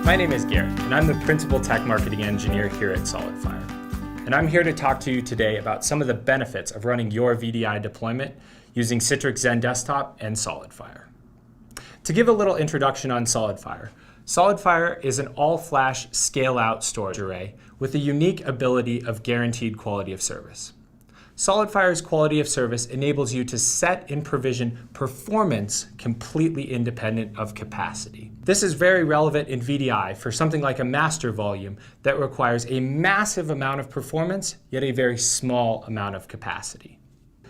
My name is Garrett, and I'm the Principal Tech Marketing Engineer here at SolidFire. And I'm here to talk to you today about some of the benefits of running your VDI deployment using Citrix XenDesktop and SolidFire. To give a little introduction on SolidFire, SolidFire is an all-flash scale-out storage array with a unique ability of guaranteed quality of service. SolidFire's quality of service enables you to set and provision performance completely independent of capacity. This is very relevant in VDI for something like a master volume that requires a massive amount of performance, yet a very small amount of capacity.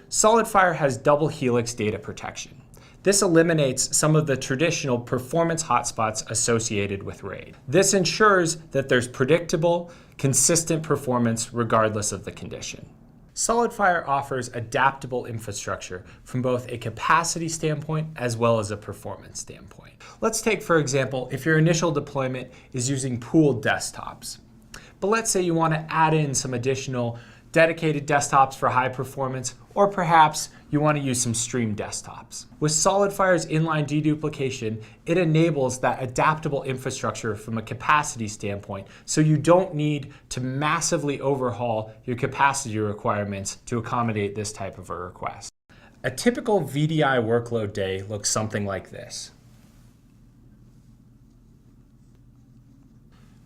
SolidFire has double helix data protection. This eliminates some of the traditional performance hotspots associated with RAID. This ensures that there's predictable, consistent performance regardless of the condition. SolidFire offers adaptable infrastructure from both a capacity standpoint as well as a performance standpoint. Let's take, for example, if your initial deployment is using pooled desktops. But let's say you want to add in some additional dedicated desktops for high performance, or perhaps you want to use some stream desktops. With SolidFire's inline deduplication, it enables that adaptable infrastructure from a capacity standpoint, so you don't need to massively overhaul your capacity requirements to accommodate this type of a request. A typical VDI workload day looks something like this,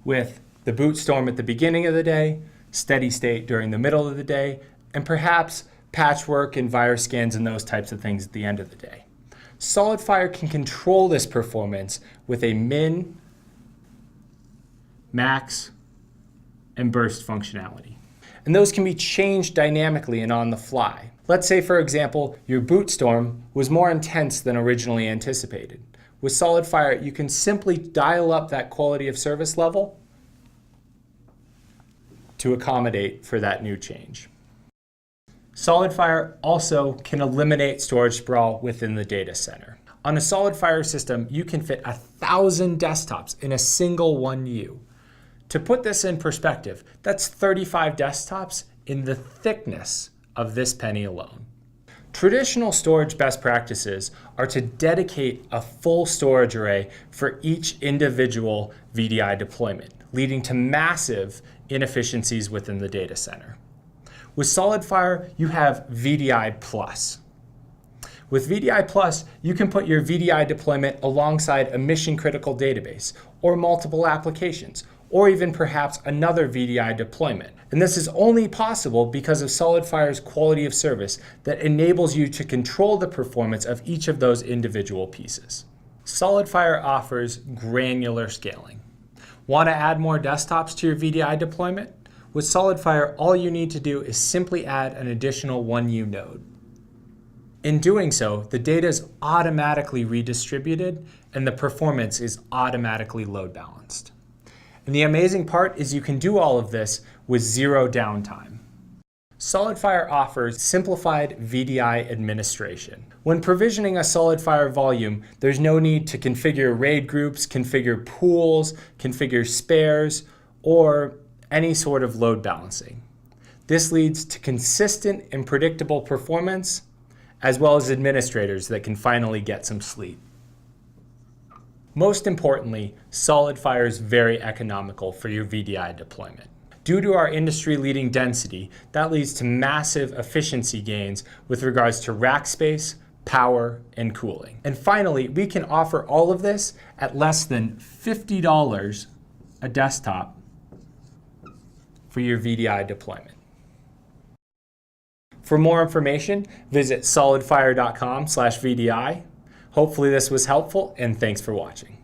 with the boot storm at the beginning of the day, steady state during the middle of the day, and perhaps patchwork and virus scans and those types of things at the end of the day. SolidFire can control this performance with a min, max, and burst functionality. And those can be changed dynamically and on the fly. Let's say, for example, your boot storm was more intense than originally anticipated. With SolidFire, you can simply dial up that quality of service level to accommodate for that new change. SolidFire also can eliminate storage sprawl within the data center. On a SolidFire system, you can fit 1,000 desktops in a single 1U. To put this in perspective, that's 35 desktops in the thickness of this penny alone. Traditional storage best practices are to dedicate a full storage array for each individual VDI deployment, leading to massive inefficiencies within the data center. With SolidFire, you have VDI Plus. With VDI Plus, you can put your VDI deployment alongside a mission-critical database, or multiple applications, or even perhaps another VDI deployment. And this is only possible because of SolidFire's quality of service that enables you to control the performance of each of those individual pieces. SolidFire offers granular scaling. Want to add more desktops to your VDI deployment? With SolidFire, all you need to do is simply add an additional 1U node. In doing so, the data is automatically redistributed and the performance is automatically load balanced. And the amazing part is you can do all of this with zero downtime. SolidFire offers simplified VDI administration. When provisioning a SolidFire volume, there's no need to configure RAID groups, configure pools, configure spares, or any sort of load balancing. This leads to consistent and predictable performance, as well as administrators that can finally get some sleep. Most importantly, SolidFire is very economical for your VDI deployment. Due to our industry-leading density, that leads to massive efficiency gains with regards to rack space, power, and cooling. And finally, we can offer all of this at less than $50 a desktop for your VDI deployment. For more information, visit solidfire.com/VDI. Hopefully this was helpful, and thanks for watching.